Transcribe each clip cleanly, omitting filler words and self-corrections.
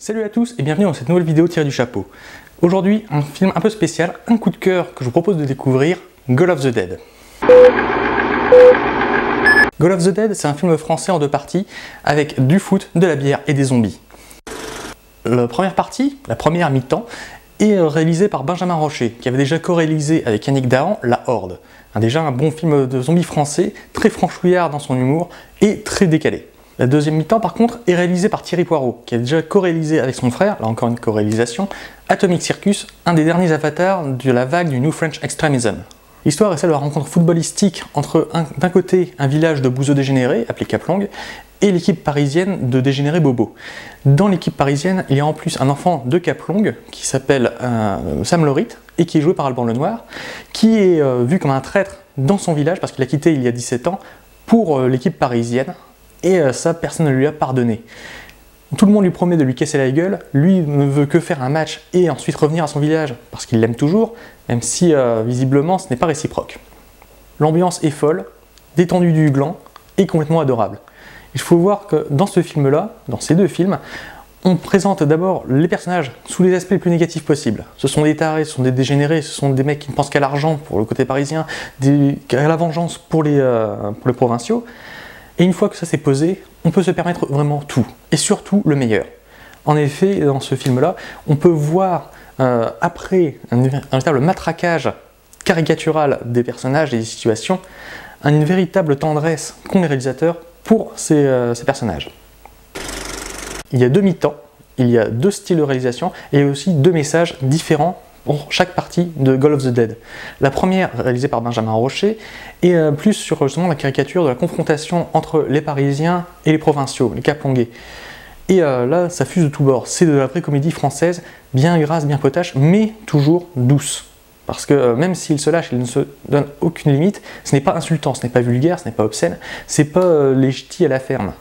Salut à tous et bienvenue dans cette nouvelle vidéo tirée du chapeau. Aujourd'hui, un film un peu spécial, un coup de cœur que je vous propose de découvrir, Gall of the Dead. Gall of the Dead, c'est un film français en deux parties, avec du foot, de la bière et des zombies. La première partie, la première mi-temps, est réalisée par Benjamin Rocher, qui avait déjà co-réalisé avec Yannick Dahan La Horde. Déjà un bon film de zombies français, très franchouillard dans son humour et très décalé. La deuxième mi-temps, par contre, est réalisée par Thierry Poireau, qui a déjà co-réalisé avec son frère, là encore une co-réalisation, Atomic Circus, un des derniers avatars de la vague du New French Extremism. L'histoire est celle de la rencontre footballistique entre d'un côté un village de bouseux dégénérés, appelé Caplong, et l'équipe parisienne de dégénérés bobos. Dans l'équipe parisienne, il y a en plus un enfant de Caplong, qui s'appelle Sam Lorit, et qui est joué par Alban Lenoir, qui est vu comme un traître dans son village, parce qu'il a quitté il y a 17 ans, pour l'équipe parisienne, et ça, personne ne lui a pardonné. Tout le monde lui promet de lui casser la gueule, lui ne veut que faire un match et ensuite revenir à son village, parce qu'il l'aime toujours, même si visiblement ce n'est pas réciproque. L'ambiance est folle, détendue du gland, et complètement adorable. Il faut voir que dans ce film-là, dans ces deux films, on présente d'abord les personnages sous les aspects les plus négatifs possibles. Ce sont des tarés, ce sont des dégénérés, ce sont des mecs qui ne pensent qu'à l'argent pour le côté parisien, qu'à la vengeance pour les provinciaux. Et une fois que ça s'est posé, on peut se permettre vraiment tout, et surtout le meilleur. En effet, dans ce film-là, on peut voir, après un véritable matraquage caricatural des personnages et des situations, une véritable tendresse qu'ont les réalisateurs pour ces personnages. Il y a deux mi-temps, il y a deux styles de réalisation, et il y a aussi deux messages différents pour chaque partie de Gall of the Dead. La première, réalisée par Benjamin Rocher, est plus sur justement la caricature de la confrontation entre les Parisiens et les provinciaux, les Caplongais. Et là, ça fuse de tous bords. C'est de la vraie comédie française, bien grasse, bien potache, mais toujours douce. Parce que même s'il se lâche, il ne se donne aucune limite, ce n'est pas insultant, ce n'est pas vulgaire, ce n'est pas obscène, c'est pas les ch'tis à la ferme.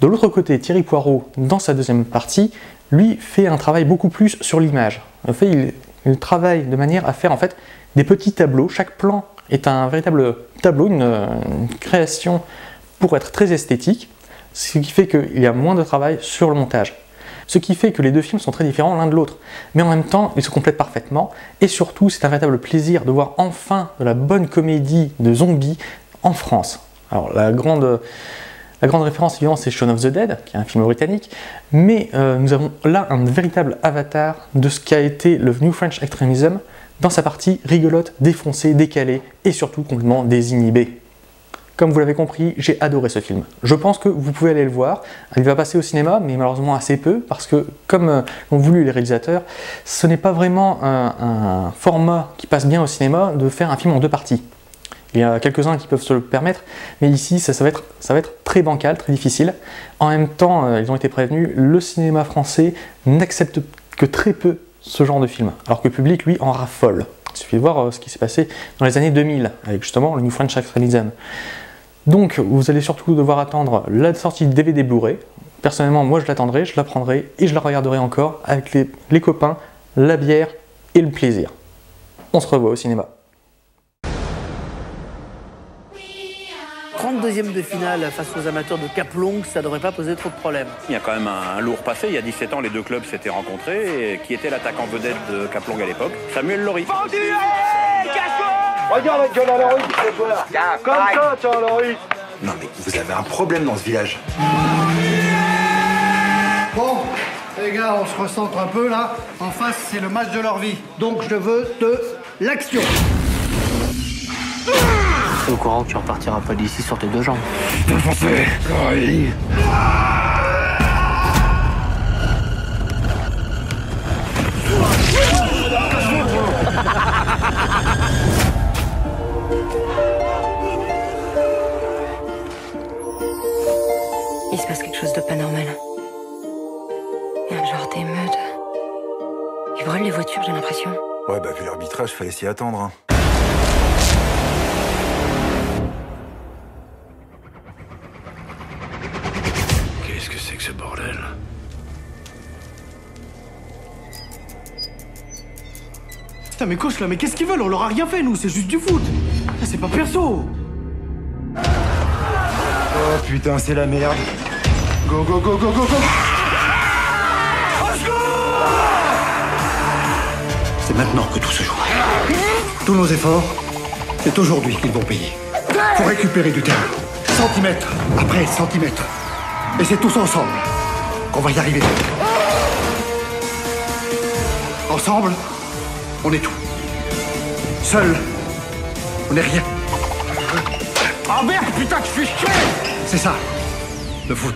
De l'autre côté, Thierry Poireau, dans sa deuxième partie, lui fait un travail beaucoup plus sur l'image. En fait, il travaille de manière à faire en fait des petits tableaux. Chaque plan est un véritable tableau, une création pour être très esthétique, ce qui fait qu'il y a moins de travail sur le montage. Ce qui fait que les deux films sont très différents l'un de l'autre, mais en même temps, ils se complètent parfaitement, et surtout, c'est un véritable plaisir de voir enfin de la bonne comédie de zombies en France. Alors, la grande référence, évidemment, c'est Shaun of the Dead, qui est un film britannique, mais nous avons là un véritable avatar de ce qu'a été le New French Extremism dans sa partie rigolote, défoncée, décalée, et surtout complètement désinhibée. Comme vous l'avez compris, j'ai adoré ce film. Je pense que vous pouvez aller le voir. Il va passer au cinéma, mais malheureusement assez peu, parce que, comme l'ont voulu les réalisateurs, ce n'est pas vraiment un format qui passe bien au cinéma de faire un film en deux parties. Il y a quelques-uns qui peuvent se le permettre, mais ici, ça va être très bancal, très difficile. En même temps, ils ont été prévenus, le cinéma français n'accepte que très peu ce genre de film, alors que le public, lui, en raffole. Il suffit de voir ce qui s'est passé dans les années 2000, avec justement le New French Extremism. Donc, vous allez surtout devoir attendre la sortie DVD Blu-ray. Personnellement, moi, je l'attendrai, je la prendrai et je la regarderai encore avec les copains, la bière et le plaisir. On se revoit au cinéma. 32e de finale face aux amateurs de Caplong, ça devrait pas poser trop de problèmes. Il y a quand même un lourd passé. Il y a 17 ans, les deux clubs s'étaient rencontrés. Et qui était l'attaquant vedette de Caplong à l'époque? Samuel Lorit. Regarde la gueule à Lorit, ce joueur. Comme ça, tiens, Lorit. Non mais vous avez un problème dans ce village. Bon, les gars, on se recentre un peu là. En face, c'est le match de leur vie. Donc je veux de l'action. T'es au courant que tu repartiras pas d'ici sur tes deux jambes. Défoncé, Lorit. Il se passe quelque chose de pas normal. Il y a un genre d'émeute. Ils brûlent les voitures, j'ai l'impression. Ouais bah vu l'arbitrage, fallait s'y attendre. Hein. Qu'est-ce que c'est que ce bordel? Putain, mais coach là, mais qu'est-ce qu'ils veulent? On leur a rien fait, nous, c'est juste du foot. C'est pas perso. Oh putain, c'est la merde. Go, go, go, go, go, go. C'est maintenant que tout se joue. Tous nos efforts, c'est aujourd'hui qu'ils vont payer. Faut récupérer du terrain. Centimètre après centimètre. Et c'est tous ensemble qu'on va y arriver. Ensemble, on est tout. Seul, on n'est rien. Oh merde, putain, je suis chier. C'est ça, le foot.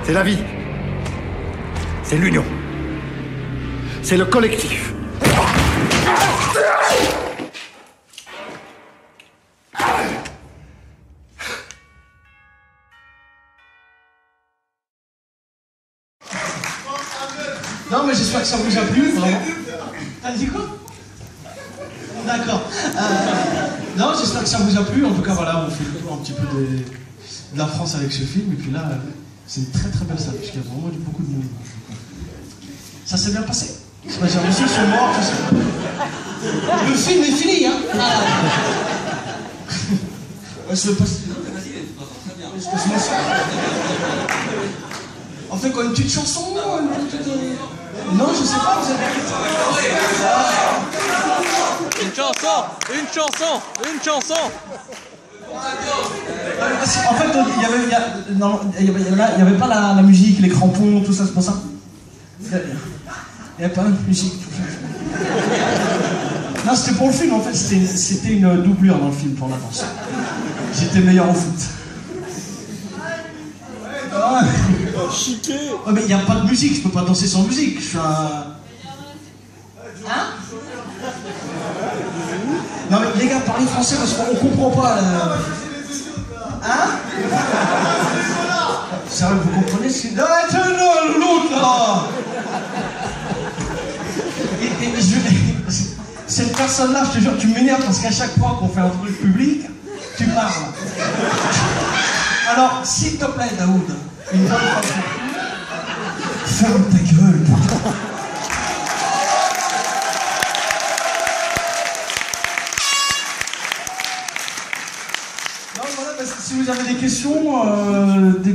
C'est la vie. C'est l'union. C'est le collectif. Non, mais j'espère que ça vous a plu, vraiment. T'as dit quoi? D'accord. Non, j'espère que ça vous a plu. En tout cas, voilà, on fait le tour un petit peu de la France avec ce film. Et puis là, c'est une très très belle salle, puisqu'il y a vraiment beaucoup de monde. Ça s'est bien passé. C'est pas genre, monsieur, sont morts, tout ça. Le film est fini, hein. On fait quoi, une petite chanson? Non, je sais pas, vous avez... Une chanson. En fait, il y avait pas la musique, les crampons, tout ça, c'est pour ça. Il n'y avait pas de musique, tout ça. Non, c'était pour le film, en fait, c'était une doublure dans le film pour la danse. J'étais meilleur au foot. Chiqué. Ouais, mais il n'y a pas de musique, je peux pas danser sans musique. Je suis un... Hein? Non mais les gars, parlez français parce qu'on comprend pas. Hein? Sérieux, vous comprenez ce que... l'autre là! Cette personne-là, je te jure, tu m'énerves parce qu'à chaque fois qu'on fait un truc public, tu parles. Alors, s'il te plaît, Daoud, une bonne fois. Ferme ta gueule, putain. Non, voilà, bah, si vous avez des questions, des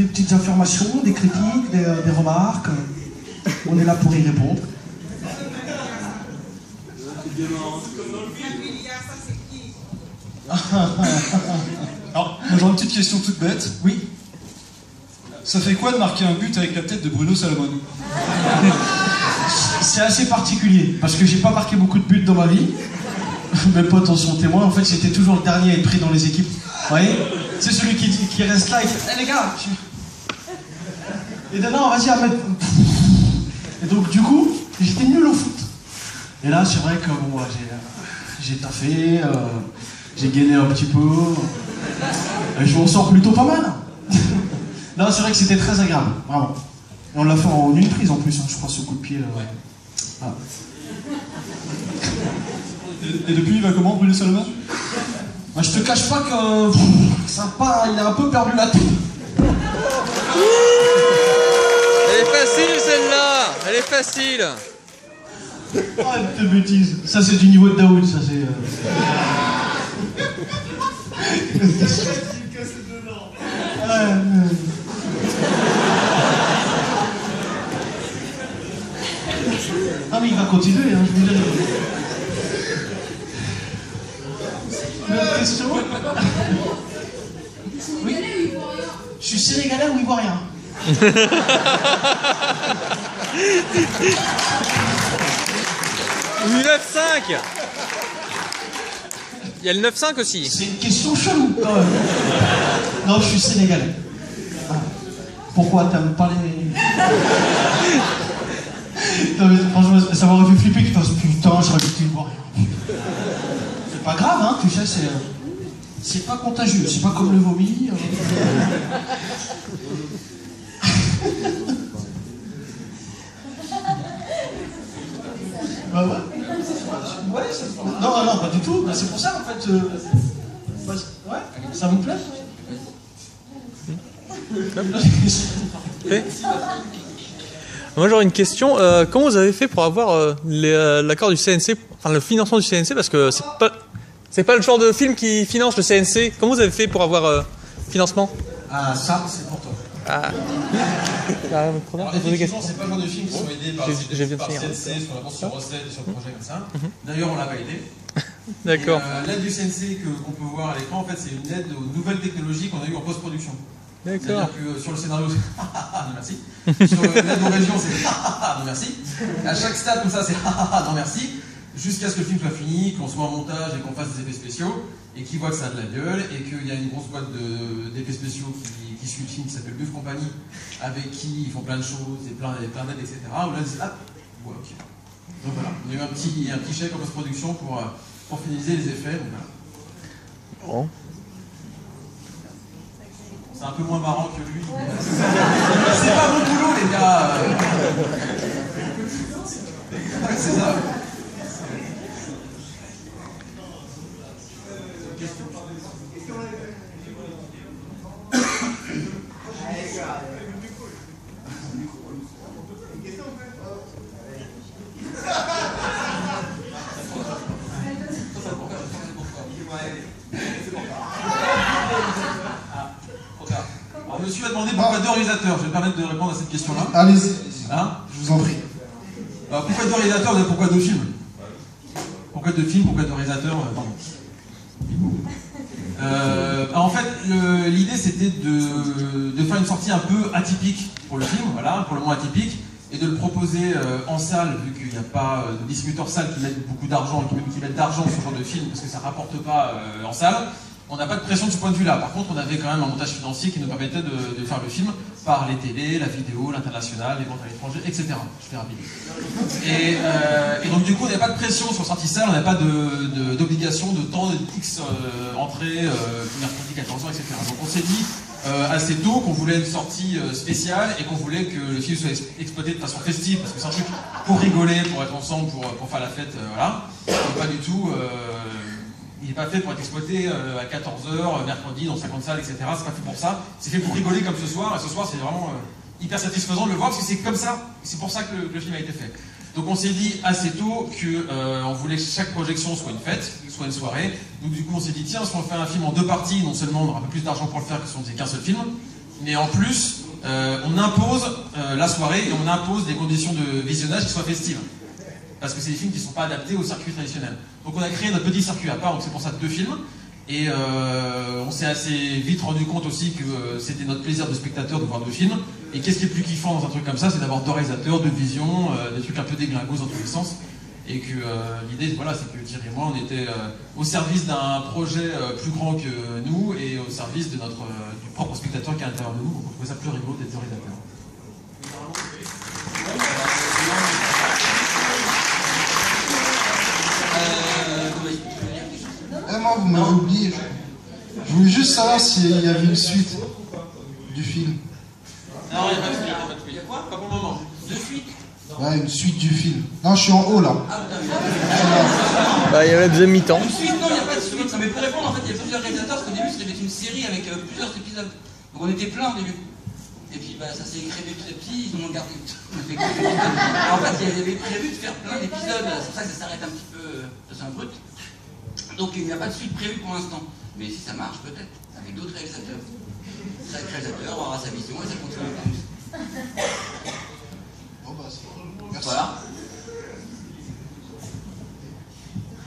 petites informations, des critiques, des remarques, on est là pour y répondre. Alors, moi j'aurais une petite question toute bête. Oui. Ça fait quoi de marquer un but avec la tête de Bruno Salomon? C'est assez particulier, parce que j'ai pas marqué beaucoup de buts dans ma vie. Mes potes en sont témoins. En fait, j'étais toujours le dernier à être pris dans les équipes. Vous voyez? C'est celui qui reste là, il fait hey, les gars Et non, vas-y, Ahmed. Et donc, du coup, j'étais nul au foot. Et là, c'est vrai que bon, j'ai taffé, j'ai gainé un petit peu. Et je m'en sors plutôt pas mal. Non, c'est vrai que c'était très agréable, vraiment. Et on l'a fait en une prise en plus, hein, je crois, ce coup de pied. Ouais. Ah. Et depuis, il va comment, Bruno Salomon? Bah, je te cache pas que sympa, il a un peu perdu la tête. Elle est facile celle-là. Elle est facile. Arrête de bêtises. Ça c'est du niveau de Daoud, ça c'est... Ah mais il va continuer, hein, je vous dis. Une autre question? Oui. Je suis sénégalais ou ivoirien? Ou 9-5. Il y a le 9-5 aussi. C'est une question chelou quand même. Non, je suis sénégalais. Ah. Pourquoi t'aimes pas les... Non mais franchement, ça m'aurait fait flipper que tu fasses putain, j'aurais dit ivoirien. C'est pas grave, hein, tu sais, c'est pas contagieux, c'est pas comme le vomi. Bah ouais. Ouais, non, non, pas du tout. C'est pour ça en fait. Ouais, ça vous plaît? Moi j'aurais une question. Comment vous avez fait pour avoir l'accord du CNC, enfin le financement du CNC, parce que c'est pas le genre de film qui finance le CNC. Comment vous avez fait pour avoir financement? Ah, ça c'est pour toi. Ah. Alors, effectivement, c'est pas le genre de films qui sont aidés par CNC sur la sur recette et sur le projet comme ça. D'ailleurs, on l'a pas aidé. D'accord. L'aide du CNC qu'on peut voir à l'écran, en fait, c'est une aide aux nouvelles technologies qu'on a eues en post-production. D'accord. C'est-à-dire que sur le scénario, c'est non merci. Sur l'aide aux régions, c'est non merci. À chaque stade comme ça, c'est non merci. Jusqu'à ce que le film soit fini, qu'on soit en montage et qu'on fasse des effets spéciaux, et qu'ils voient que ça a de la gueule, et qu'il y a une grosse boîte d'effets spéciaux qui suit le film, qui s'appelle Buff Company, avec qui ils font plein de choses, et plein d'aides, etc. Où là, ils disent, ah, ouais, ok. Donc voilà, on a eu un petit chèque en post-production pour finaliser les effets, donc voilà. Bon. C'est un peu moins marrant que lui. C'est pas mon boulot, les gars. C'est ça. Alors, monsieur a demandé pourquoi deux réalisateurs. Je vais me permettre de répondre à cette question-là. Allez-y. Hein? Je vous en prie. Alors, pourquoi deux réalisateurs et pourquoi deux films? Pourquoi deux films? Pourquoi deux réalisateurs? Pardon. En fait, l'idée c'était de faire une sortie un peu atypique pour le film, voilà, pour le moins atypique, et de le proposer en salle, vu qu'il n'y a pas de distributeurs salles qui mettent beaucoup d'argent et qui mettent d'argent sur ce genre de film, parce que ça ne rapporte pas en salle. On n'a pas de pression de ce point de vue-là. Par contre, on avait quand même un montage financier qui nous permettait de faire le film par les télés, la vidéo, l'international, les ventes à l'étranger, etc. Je fais rapide. Et donc, du coup, on n'avait pas de pression sur sortie salle, on n'avait pas d'obligation de temps, de X entrée, mercredi 14h, etc. Donc, on s'est dit assez tôt qu'on voulait une sortie spéciale et qu'on voulait que le film soit exploité de façon festive, parce que c'est un truc pour rigoler, pour être ensemble, pour faire la fête, voilà. Donc, pas du tout. Il n'est pas fait pour être exploité à 14h, mercredi, dans 50 salles, etc. C'est pas fait pour ça. C'est fait pour rigoler comme ce soir. Et ce soir, c'est vraiment hyper satisfaisant de le voir parce que c'est comme ça. C'est pour ça que le film a été fait. Donc on s'est dit assez tôt qu'on voulait que chaque projection soit une fête, soit une soirée. Donc du coup, on s'est dit, tiens, si on fait un film en deux parties, non seulement on aura un peu plus d'argent pour le faire que si on faisait qu'un seul film, mais en plus, on impose la soirée et on impose des conditions de visionnage qui soient festives. Parce que c'est des films qui ne sont pas adaptés au circuit traditionnel. Donc on a créé notre petit circuit à part, donc c'est pour ça deux films. Et on s'est assez vite rendu compte aussi que c'était notre plaisir de spectateur de voir deux films. Et qu'est-ce qui est plus kiffant dans un truc comme ça, c'est d'avoir deux réalisateurs, deux visions, des trucs un peu déglingos dans tous les sens. Et que l'idée, voilà, c'est que Thierry et moi, on était au service d'un projet plus grand que nous et au service de du propre spectateur qui est à l'intérieur de nous. Donc on trouvait ça plus rigolo d'être deux réalisateurs. Moi, vous m'avez oublié. Je voulais juste savoir s'il y avait une suite du film. Non, il n'y a pas de suite. Il y a quoi? Pas pour le moment. De suite? Ouais, une suite du film. Non, je suis en haut là. Bah, il y a la deuxième mi-temps. Une suite, non, il n'y a pas de suite. Mais pour répondre, en fait, il y a plusieurs réalisateurs parce qu'au début, c'était une série avec plusieurs épisodes. Donc on était plein au début. Et puis bah, ça s'est écrémé petit à petit, ils en ont gardé. En fait, il y avait prévu de faire plein d'épisodes. C'est pour ça que ça s'arrête un petit peu. C'est un brut. Donc il n'y a pas de suite prévue pour l'instant. Mais si ça marche, peut-être, avec d'autres réalisateurs. Chaque réalisateur aura sa vision et ça continue comme ça. Bon bah c'est cool. Merci. Voilà.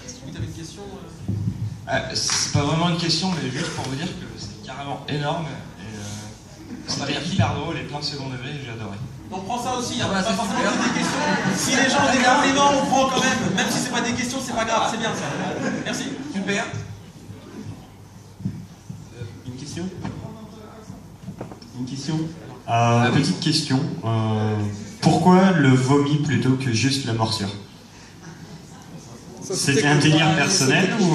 Tu avais une question C'est pas vraiment une question, mais juste pour vous dire que c'est carrément énorme. C'était hyper drôle et plein de second degré, j'ai adoré. On prend ça aussi, il n'y a pas forcément des questions. Si les gens ont des compliments, on prend quand même. Même si c'est pas des questions, c'est pas grave, c'est bien ça. Merci. Super. Une question? Une question? Petite question. Pourquoi le vomi plutôt que juste la morsure? C'était un délire personnel ou...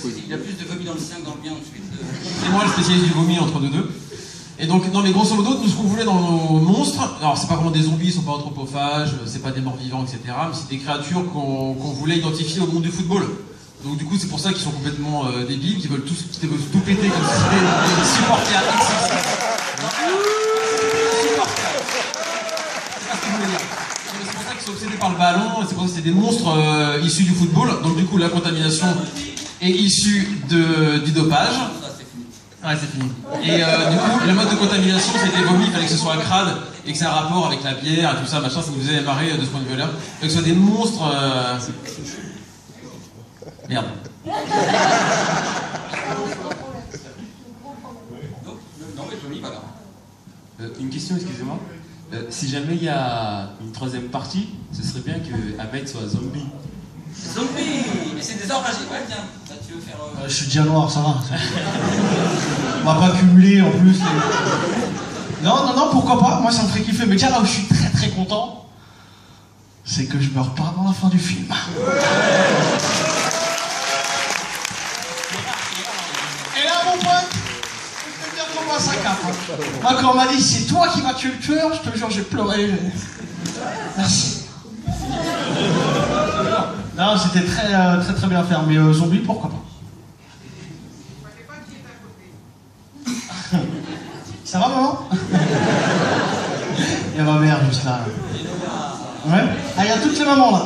Il y a plus de vomi dans le sien que dans le bien ensuite. C'est moi le spécialiste du vomi entre nous deux. Et donc, non mais grosso modo, tout ce qu'on voulait dans nos monstres, alors c'est pas vraiment des zombies, ils sont pas anthropophages, c'est pas des morts vivants, etc. Mais c'est des créatures qu'on voulait identifier au monde du football. Donc du coup, c'est pour ça qu'ils sont complètement débiles, qu'ils veulent tout péter comme si c'était des supporters XXL. C'est pas ce que je voulais dire. C'est pour ça qu'ils sont obsédés par le ballon, c'est pour ça que c'est des monstres issus du football. Donc du coup, la contamination est issue du dopage. Ouais, c'est fini. Et du coup, le mode de contamination, c'était vomi, il fallait que ce soit crade et que ça ait un rapport avec la bière et tout ça, machin, ça nous faisait marrer de ce point de vue-là. Que ce soit des monstres. Merde. Non, mais vomi, voilà. Une question, excusez-moi. Si jamais il y a une troisième partie, ce serait bien que Ahmed soit zombie. Zombie! Mais c'est des enragés, ouais, tiens. Là, tu veux faire. Je suis déjà noir, ça va. On va pas cumuler en plus. Non, pourquoi pas? Moi, ça me ferait kiffer. Mais tiens, là où je suis très très content, c'est que je meurs pas dans la fin du film. Et là, mon pote, je peux dire comment ça capte. Moi, quand on m'a dit c'est toi qui vas tuer le tueur, je te jure, j'ai pleuré. Merci. Non, c'était très bien fait, mais zombie, pourquoi pas? Ça va, maman? Il y a ma mère juste là. Ouais? Ah, il y a toutes les mamans là.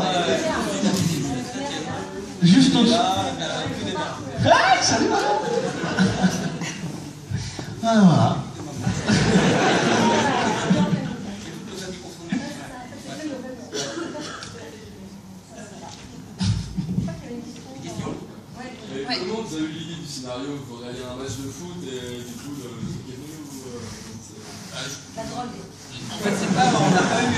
Juste au-dessus. Ah, salut maman! Ah, voilà. Comment vous avez eu l'idée du scénario? Vous regardez un match de foot et du coup le truc est venu ou La drogue. En fait, c'est pas, on n'a pas eu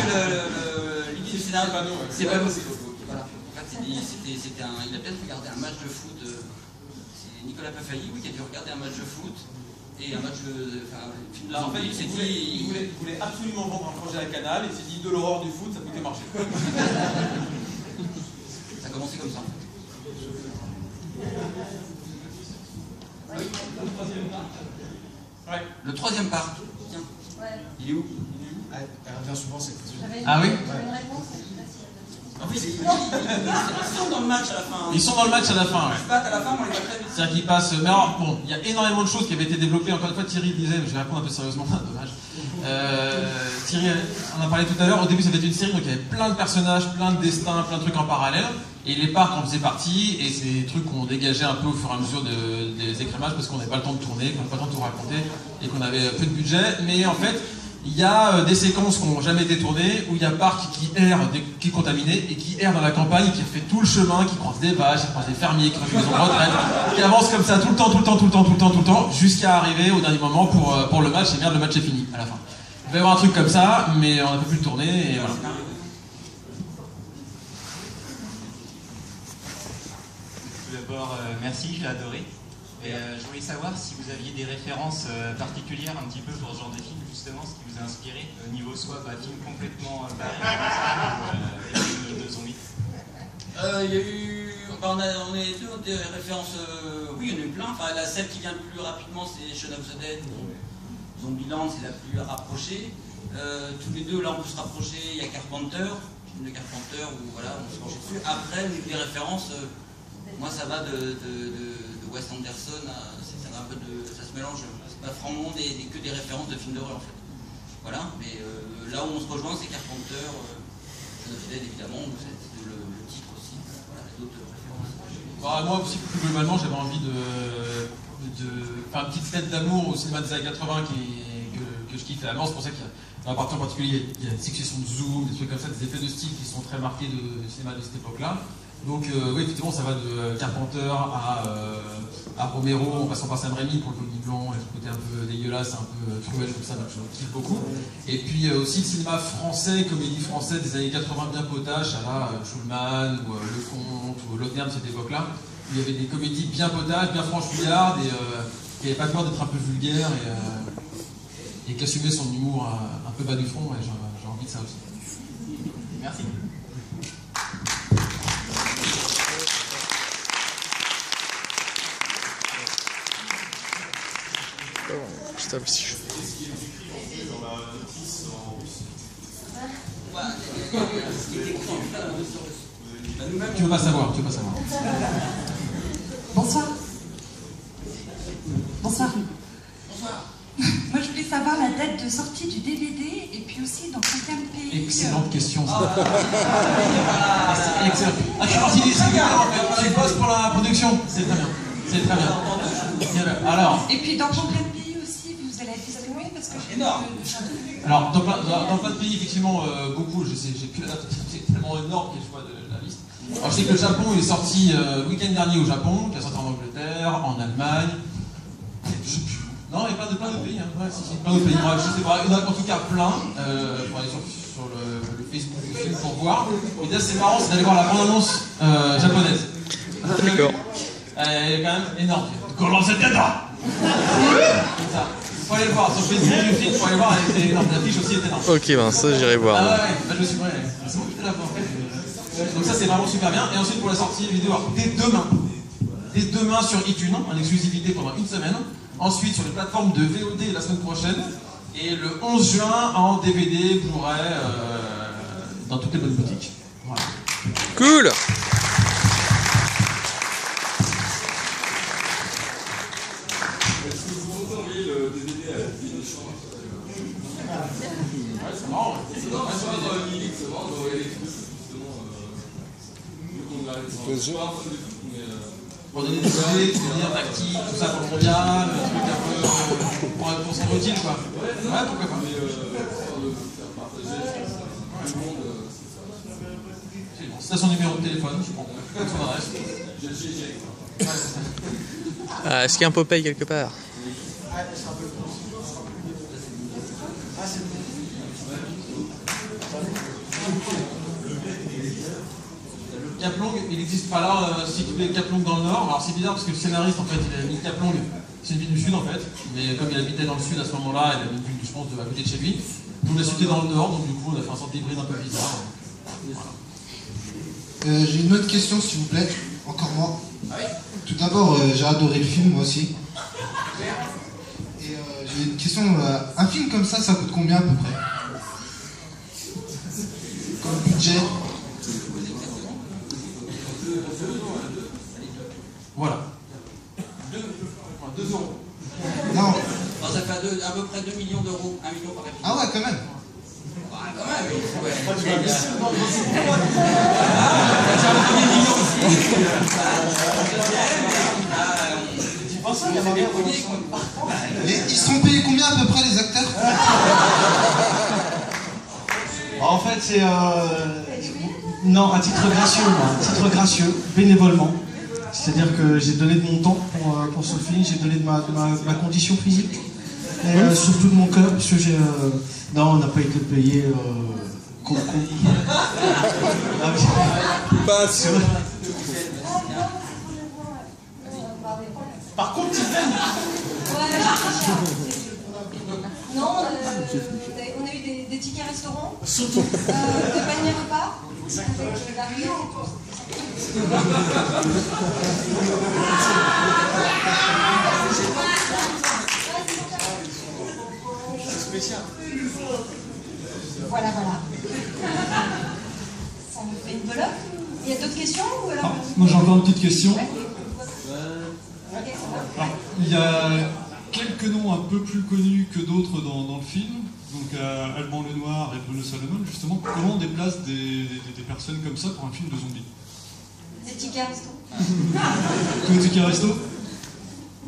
l'idée du scénario. C'est pas possible. Voilà. En fait, il a peut-être regardé un match de foot. C'est Nicolas Pafailly, oui, qui a dû regarder un match de foot et un match de. Enfin, un film de Là, en fait, zombie. il voulait absolument vendre un projet à Canal et il s'est dit de l'horreur du foot, ça peut marcher. Ça a commencé comme ça. Ouais. Le troisième part. Tiens. Il est où? Elle revient souvent cette question. Ah oui? En fait, ils sont dans le match à la fin. Hein. Ils sont dans le match à la fin, ouais. Ils se battent à la fin, on les voit très vite. C'est-à-dire qu'ils passent. Mais alors, bon, il y a énormément de choses qui avaient été développées. Encore une fois, Thierry disait, je vais répondre un peu sérieusement, dommage. Thierry en a parlé tout à l'heure. Au début, ça avait été une série, donc il y avait plein de personnages, plein de destins, plein de trucs en parallèle. Et les parcs en faisaient partie, et c'est des trucs qu'on dégageait un peu au fur et à mesure des écrémages parce qu'on n'avait pas le temps de tourner, qu'on n'avait pas le temps de tout raconter, et qu'on avait peu de budget. Mais en fait, il y a des séquences qui n'ont jamais été tournées, où il y a Parc qui erre, qui est contaminé, et qui erre dans la campagne, et qui fait tout le chemin, qui croise des vaches, qui croise des fermiers, qui croise des maisons de retraite, qui avance comme ça tout le temps, jusqu'à arriver au dernier moment pour le match, et merde, le match est fini, à la fin. Il va y avoir un truc comme ça, mais on n'a pas pu le tourner, et voilà. Tout d'abord, merci, j'ai adoré. Et je voulais savoir si vous aviez des références particulières un petit peu pour ce genre de film, justement, ce qui vous a inspiré, au niveau soit film complètement barré, de zombies. Il y a eu. On a eu des références. Oui, il y en a eu plein. Enfin, celle qui vient le plus rapidement, c'est Shaun of the Dead. Zombieland, c'est la plus rapprochée. Tous les deux, là, on peut se rapprocher. Il y a Carpenter, film de Carpenter, où voilà, on se penche dessus. Après, les références, moi, ça va de Wes Anderson, ça va un peu ça se mélange. C'est pas franc-monde et que des références de films d'horreur, en fait. Voilà, mais là où on se rejoint, c'est Carpenter, Shaun of the Dead, évidemment, où c'est le titre aussi. Voilà, d'autres références. Bah, moi aussi, plus globalement, j'avais envie de faire une petite tête d'amour au cinéma des années 80 que je kiffe. C'est pour ça qu'il y a, dans la partie en particulier, il y a une succession de zoom, des trucs comme ça, des effets de style qui sont très marqués du cinéma de cette époque-là. Donc, oui, effectivement, ça va de Carpenter à Romero, en passant par Sam Raimi pour le comédie blanc, le côté un peu dégueulasse, un peu cruel comme ça, donc je kiffe beaucoup. Et puis aussi le cinéma français, comédie française des années 80 bien potache, à la Schulman ou Le Comte ou Lautner de cette époque-là. Il y avait des comédies bien potaches, bien franchouillardes et qui n'avaient pas peur d'être un peu vulgaires et qui assumaient son humour un peu bas du front, et j'ai envie de ça aussi. Merci. Putain, mais si je... Tu veux pas savoir, Bonsoir. Bonsoir. Moi, je voulais savoir la date de sortie du DVD et puis aussi dans combien de pays. Excellente question, ça. C'est excellent. Ah, tu es parti d'ici, tu bosses pour la production. C'est très bien. C'est très bien. Alors. Et puis dans combien de pays aussi vous allez être distribué parce que j'ai énorme. Alors dans plein de pays effectivement beaucoup. J'ai plus la date, c'est tellement énorme qu'il y a le choix de la liste. Alors je sais que le Japon il est sorti le week-end dernier au Japon, qui est sorti en Angleterre, en Allemagne. Je sais plus. Non, il y a plein de pays. Hein. Ouais, si, plein de pays. Ouais, je sais pas. Il y en a en tout cas plein. Pour aller sur le Facebook du film pour voir. Et là, c'est marrant, c'est d'aller voir la bande-annonce japonaise. D'accord. Elle est quand même énorme. Comment c'est là? Faut aller le voir sur Facebook du film. Faut aller voir. Elle était énorme. L'affiche aussi est énorme. Ok, ben ça j'irai voir. Ah ouais. Bah, je me suis pris. C'est moi qui étais là en fait. Donc ça c'est vraiment super bien. Et ensuite pour la sortie vidéo, dès demain sur iTunes, en exclusivité pendant une semaine. Ensuite sur les plateformes de VOD la semaine prochaine. Et le 11 juin en DVD, Blu-ray, dans toutes les bonnes boutiques. Voilà. Cool. Est-ce que vous comptez envoyer le DVD à la fille de chambre? Ouais, c'est marrant. C'est marrant, c'est marrant d'envoyer les trucs, justement, vu qu'on arrive. Je suis pas un fan de foot, mais... Pour donner des idées, souvenirs tactiques, tout ça pour le mondial, un truc un peu pour son routine quoi. Ouais, pourquoi pas. Mais faire partager, tout le monde, c'est bon. Si t'as son numéro de téléphone, je prends son adresse. Ah, est-ce qu'il y a un Popeye quelque part? Caplong, il n'existe pas là, si tu mets Caplong dans le nord. Alors c'est bizarre parce que le scénariste en fait il a mis Caplong, c'est une ville du sud en fait, mais comme il habitait dans le sud à ce moment-là, il a mis une ville je pense à côté de chez lui. Nous on a cité dans le nord, donc du coup on a fait un sorte d'hybride un peu bizarre. Voilà. J'ai une autre question s'il vous plaît, encore moi. Tout d'abord j'ai adoré le film moi aussi. Et j'ai une question, un film comme ça coûte combien à peu près? Comme budget? Voilà. 2 euros. Non. Non, ça fait à peu près 2 millions d'euros. 1 million par épisode. Ah ouais, quand même. Bah, quand même, oui. Ouais. Et ils sont payés combien à peu près les acteurs? En fait, c'est... Non, à titre gracieux, bénévolement. C'est-à-dire que j'ai donné de mon temps pour ce film, j'ai donné de ma condition physique, et surtout de mon cœur, parce que j'ai... Non, on n'a pas été payé... Pas sûr. Par contre, Non, on a eu des tickets restaurants, des paniers repas, avec la rue. Voilà. Ça nous fait une pelote. Il y a d'autres questions ou alors... Moi j'ai encore une petite question. Ouais. Alors, il y a quelques noms un peu plus connus que d'autres dans le film. Donc Alban Lenoir et Bruno Salomon, justement, comment on déplace des personnes comme ça pour un film de zombies? Des tickets resto. Tous les tickets resto?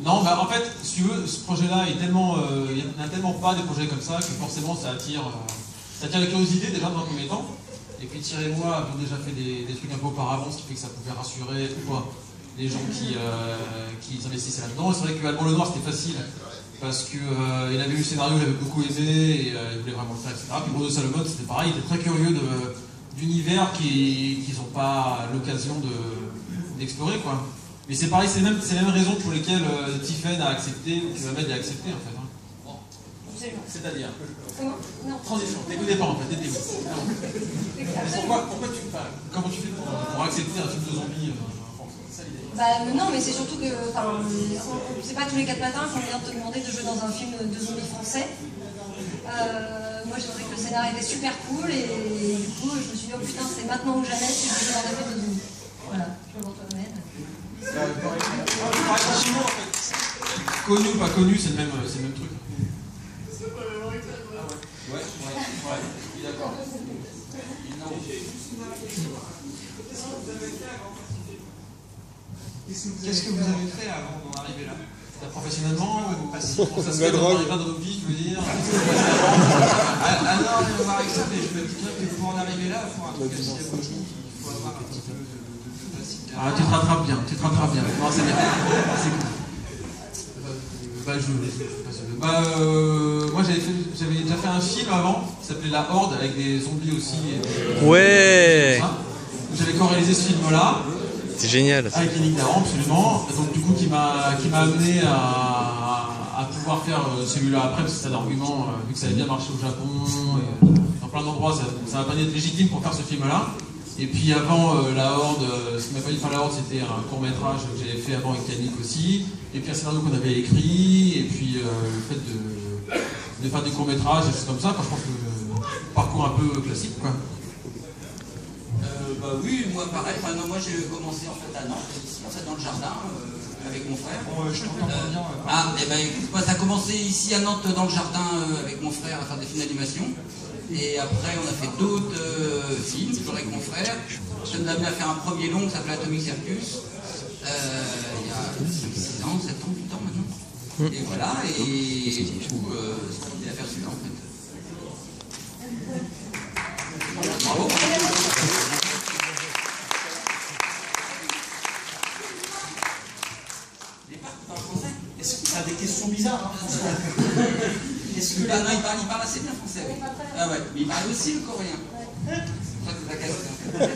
Non, bah en fait, si tu veux, ce projet-là est tellement... il n'y en a tellement pas des projets comme ça que forcément ça attire la curiosité déjà dans un premier temps. Et puis Thierry et moi avions déjà fait des trucs un peu auparavant, ce qui fait que ça pouvait rassurer les gens qui s'investissaient là-dedans. Et c'est vrai que Alban Lenoir c'était facile, parce qu'il avait lu le scénario, il avait beaucoup aimé, et il voulait vraiment le faire, etc. Puis Bruno Salomon c'était pareil, il était très curieux d'univers qu'ils n'ont pas l'occasion d'explorer, quoi. Mais c'est pareil, c'est les mêmes raisons pour lesquelles Tiffen a accepté, ou que Ahmed a accepté en fait. Hein. C'est-à-dire Non. Transition, t'écoutais pas en fait, t'étais où? Comment tu fais pour accepter un film de zombies en France? C'est ça l'idée. Bah non, mais c'est surtout que, c'est pas tous les 4 matins qu'on vient te demander de jouer dans un film de zombies français. Moi j'ai trouvé que le scénario était super cool et du coup je me suis dit oh putain c'est maintenant ou jamais si je veux jouer dans un film de zombies. Voilà, je me retrouve même. Connu ou pas connu, c'est le même truc. Ouais, d'accord. Qu'est-ce que vous avez fait avant d'en arriver là? Professionnellement ou La dans drogue. notre vie, je veux dire. Ah non, mais on va accepter. Je veux dire que pour en arriver là, il faut un truc assez abouti, il faut avoir un petit peu de facilité. Ah, tu te rattrapes bien, tu te rattrapes bien. Non, c'est bien. C'est cool. Moi j'avais déjà fait un film avant qui s'appelait La Horde avec des zombies aussi. Ouais. J'avais co-réalisé ce film-là. C'est génial. Avec Yannick Dahan, absolument. Donc du coup qui m'a amené à pouvoir faire celui-là après, parce que c'est un argument, vu que ça avait bien marché au Japon, et dans plein d'endroits, ça m'a pas été légitime pour faire ce film-là. Et puis avant La Horde, ce qui m'a fallu faire La Horde, c'était un court-métrage que j'avais fait avant avec Yannick aussi. Et puis un scénario qu'on avait écrit, et puis le fait de faire des courts-métrages, des choses comme ça, enfin, je pense que parcours un peu classique, quoi. Bah oui, moi pareil. Enfin, non, moi j'ai commencé en fait à Nantes, ici, en fait dans le jardin, avec mon frère. Et ben écoute, moi, ça a commencé ici à Nantes dans le jardin avec mon frère à faire des films d'animation. Et après on a fait d'autres films, toujours avec mon frère. Ça nous a amené à faire un premier long qui s'appelait Atomic Circus. Il y a 6 ans, 7 ans, 8 ans maintenant. Et voilà, et du coup, c'est l'idée à faire celui-là en fait. Bravo. Est-ce que tu as des questions bizarres Est-ce que non, il parle assez bien français, oui. Ah ouais, mais il parle aussi le coréen. C'est pour ça que la casse, en fait.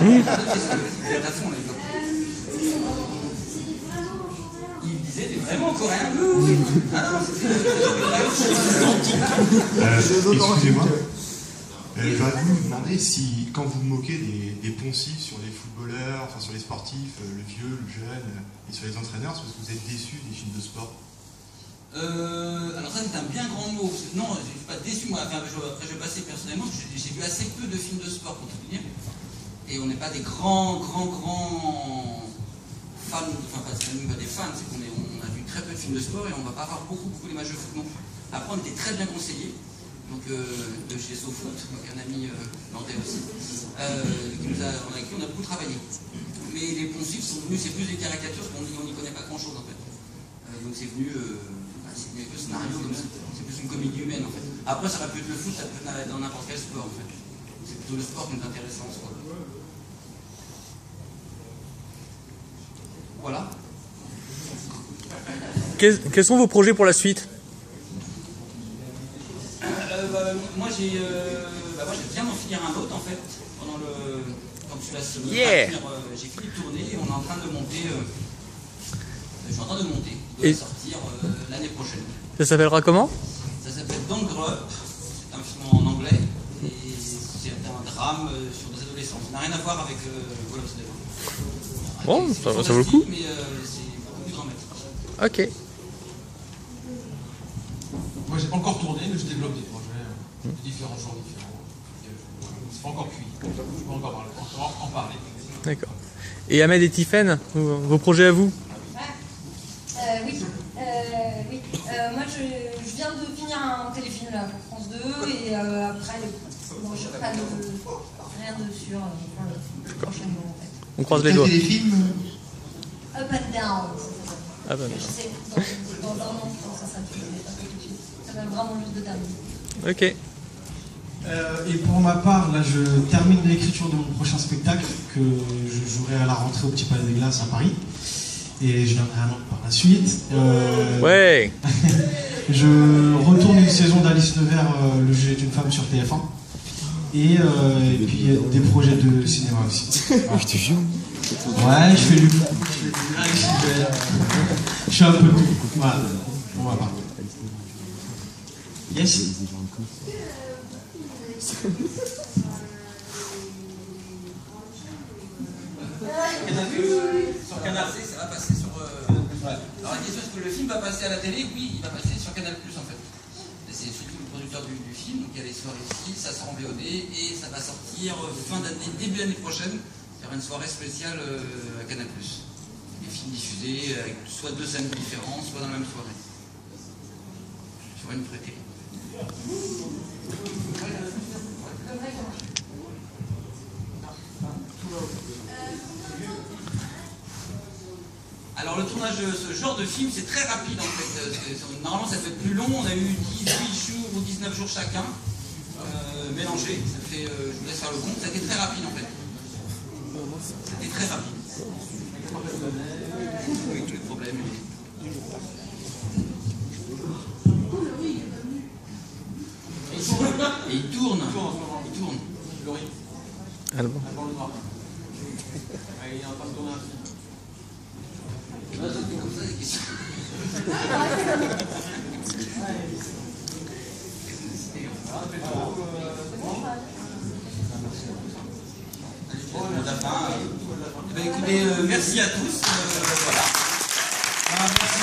Vous êtes à fond, les gars. Il disait des vraiment coréens. Oui. Ah non, excusez-moi. J'aurais voulu vous demander si, quand vous moquez des poncifs sur les footballeurs, enfin sur les sportifs, le vieux, le jeune, et sur les entraîneurs, c'est parce que vous êtes déçus des films de sport. Alors ça c'est un bien grand mot. Non, je ne suis pas déçu moi. Enfin, après je vais passer personnellement, parce que j'ai vu assez peu de films de sport pour tout dire. Et on n'est pas des grands fans, enfin pas des fans, c'est qu'on a vu très peu de films de sport et on ne va pas avoir beaucoup les matchs de foot non. Après on était très bien conseillés. Donc de chez SoFoot, donc un ami nantais aussi, avec qui on a beaucoup travaillé. Mais les poncifs sont venus, c'est plus des caricatures, parce qu'on n'y connaît pas grand chose en fait. Donc c'est venu avec le scénario comme ça. C'est plus une comédie humaine en fait. Après ça va plus être le foot, ça peut être dans n'importe quel sport en fait. C'est plutôt le sport qui nous intéresse en soi. Voilà. Quels sont vos projets pour la suite? Moi j'ai bien d'en finir un autre en fait pendant quand celui-là se finit. J'ai fini de tourner et on est en train de monter. Je suis en train de monter. Il doit sortir l'année prochaine. Ça s'appellera comment? Ça s'appelle Don't Grow Up. C'est un film en anglais et c'est un drame sur des adolescents. Ça n'a rien à voir avec Wall of Street. Bon, ça vaut le coup. Mais c'est beaucoup plus dramatique. Ok. Moi j'ai pas encore tourné, mais je développe des projets de différents genres différents. C'est pas encore cuit. Je peux encore en parler. D'accord. Et Ahmed et Tiffaine, vos projets à vous? Oui. Moi je viens de finir un téléfilm là pour France 2 et après bon, je n'ai pas rien de sûr pour le prochain moment en fait. On croise les doigts. Téléfilm Up and Down. Ah ben. Je sais, dans un an, ça s'appelle pas tout de suite. Ça va vraiment juste de terminer. Ok. Et pour ma part, là, je termine l'écriture de mon prochain spectacle que je jouerai à la rentrée au Petit Palais des Glaces à Paris. Et je viendrai à Nantes par la suite. Ouais. Je retourne une saison d'Alice Nevers, Le jeu est une femme sur TF1. Et puis des projets de cinéma aussi. Je te jure. Ouais, je fais du je suis un peu tout. Voilà. On va voir. Yes. Sur Canal C, ça va passer sur. Alors la question est-ce que le film va passer à la télé? Oui, il va passer sur Canal Plus en fait. C'est surtout le producteur du film, donc il y a les soirées ici, ça sort en VOD et ça va sortir fin d'année, début d'année prochaine. Il y aura une soirée spéciale à Canal Plus. Des films diffusés avec soit 2 scènes différentes, soit dans la même soirée. Sur une vraie télé. le tournage de ce genre de film, c'est très rapide en fait. Normalement, ça peut être plus long. On a eu 18 jours ou 19 jours chacun, mélangés. Ça fait, je vous laisse faire le compte. Ça a été très rapide en fait. C'était très rapide. Oui, tous les problèmes. Et il tourne. Il tourne. Alban. Il est en train de tourner un film. C'était comme ça les questions. Écoutez, merci à tous. Voilà. Merci.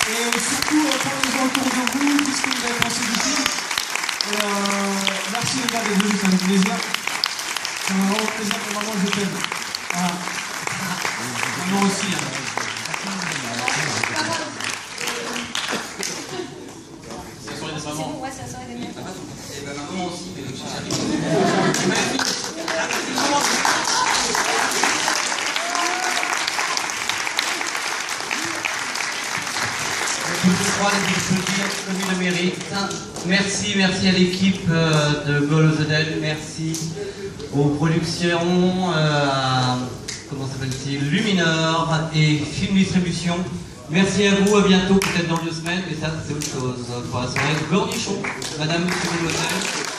Et surtout, parlez-en autour de vous, qu'est-ce que vous avez pensé du film. Merci les gars d'être venus, ça me fait plaisir. Ça m'a vraiment plaisir pour maman, je t'aime. Voilà. Maman aussi. C'est la soirée des mamans. Ouais, c'est la soirée des mamans. Et ben maman aussi, mais j'arrive. Je crois les comme il le mérite. Merci à l'équipe de Goal of the Dead, merci aux productions, comment s'appelle-t-il, Luminor et Film Distribution. Merci à vous, à bientôt, peut-être dans 2 semaines, mais ça c'est autre chose. Pour la soirée, Gornichon, Madame, Monsieur Goal of the Dead.